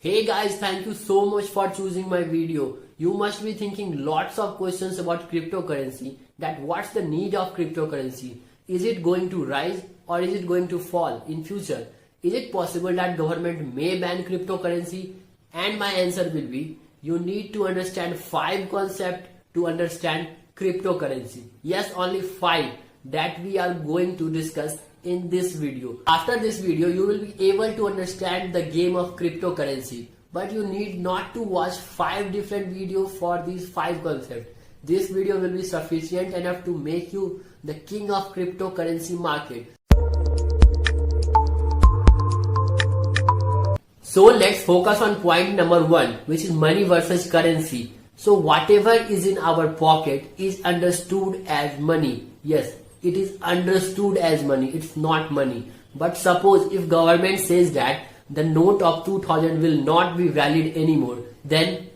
Hey guys, thank you so much for choosing my video. You must be thinking lots of questions about cryptocurrency, that what's the need of cryptocurrency? Is it going to rise or is it going to fall in future? Is it possible that government may ban cryptocurrency? And my answer will be, you need to understand 5 concepts to understand cryptocurrency. Yes, only 5 that we are going to discuss in this video. After this video, you will be able to understand the game of cryptocurrency. But you need not to watch 5 different videos for these 5 concepts. This video will be sufficient enough to make you the king of cryptocurrency market. So let's focus on point number 1, which is money versus currency. So whatever is in our pocket is understood as money. Yes, it is understood as money. It's not money. But suppose if government says that the note of 2000 will not be valid anymore, then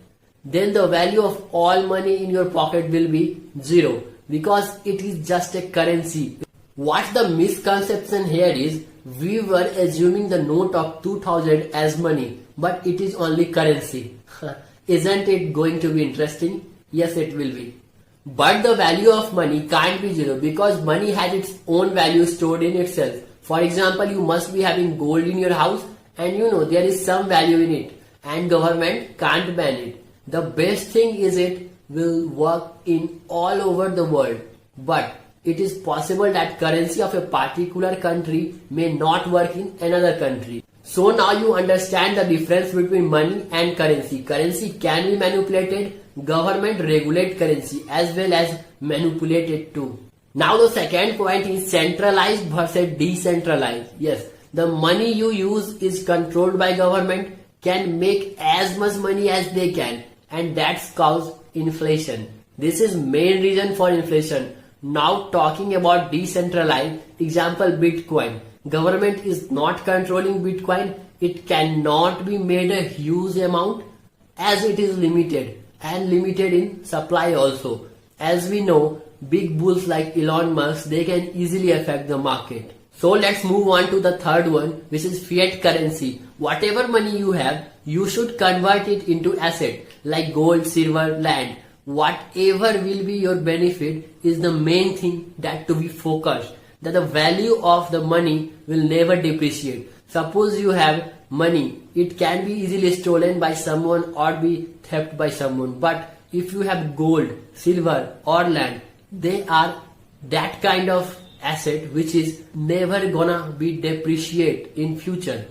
the value of all money in your pocket will be 0, because it is just a currency. What the misconception here is, we were assuming the note of 2000 as money, but it is only currency. Isn't it going to be interesting? Yes, it will be. But the value of money can't be 0, because money has its own value stored in itself. For example, you must be having gold in your house and you know there is some value in it and government can't ban it. The best thing is it will work in all over the world. But it is possible that currency of a particular country may not work in another country. So now you understand the difference between money and currency. Currency can be manipulated. Government regulate currency as well as manipulate it too. Now the second point is centralized versus decentralized. Yes, the money you use is controlled by government, can make as much money as they can, and that's cause inflation. This is main reason for inflation. Now talking about decentralized, example Bitcoin. Government is not controlling Bitcoin. It cannot be made a huge amount as it is limited, and limited in supply also. As we know, big bulls like Elon Musk, they can easily affect the market. So let's move on to the third one, which is fiat currency. Whatever money you have, you should convert it into asset like gold, silver, land. Whatever will be your benefit is the main thing that to be focused. That the value of the money will never depreciate. Suppose you have money, it can be easily stolen by someone or be theft by someone. But if you have gold, silver or land, they are that kind of asset which is never gonna be depreciate in future.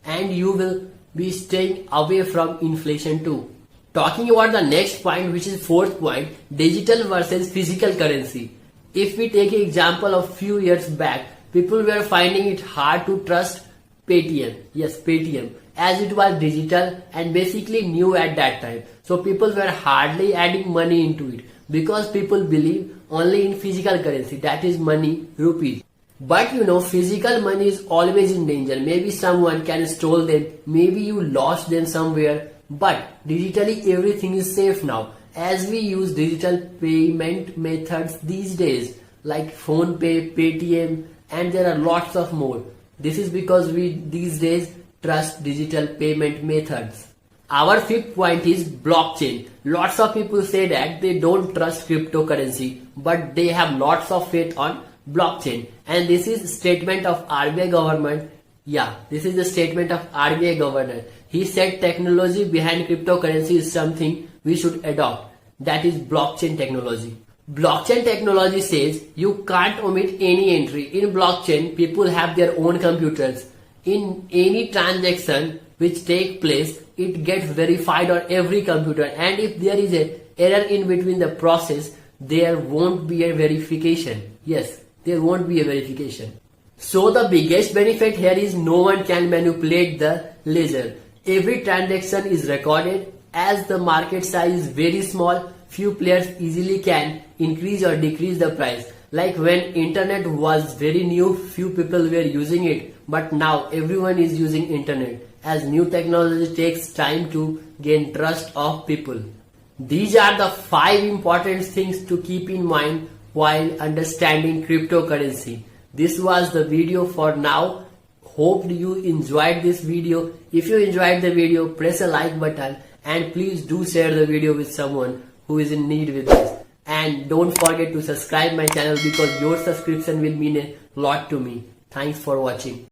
And you will be staying away from inflation too. Talking about the next point, which is fourth point, digital versus physical currency. If we take an example of few years back, people were finding it hard to trust Paytm. Yes, Paytm, as it was digital and basically new at that time. So people were hardly adding money into it because people believe only in physical currency, that is money, rupees. But you know, physical money is always in danger. Maybe someone can steal them, maybe you lost them somewhere. But digitally everything is safe now, as we use digital payment methods these days like phone pay, Paytm, and there are lots of more. This is because we these days trust digital payment methods. Our fifth point is blockchain. Lots of people say that they don't trust cryptocurrency, but they have lots of faith on blockchain. And this is statement of RBI government. Yeah, this is the statement of RBI governor. He said technology behind cryptocurrency is something we should adopt. That is blockchain technology. Blockchain technology says you can't omit any entry. In blockchain, people have their own computers. In any transaction which take place, it gets verified on every computer. And if there is an error in between the process, there won't be a verification. Yes, there won't be a verification. So the biggest benefit here is no one can manipulate the ledger. Every transaction is recorded. As the market size is very small, few players easily can increase or decrease the price. Like when internet was very new, few people were using it, but now everyone is using internet, as new technology takes time to gain trust of people. These are the 5 important things to keep in mind while understanding cryptocurrency. This was the video for now. Hope you enjoyed this video. If you enjoyed the video, press a like button and please do share the video with someone who is in need with this. And don't forget to subscribe my channel because your subscription will mean a lot to me. Thanks for watching.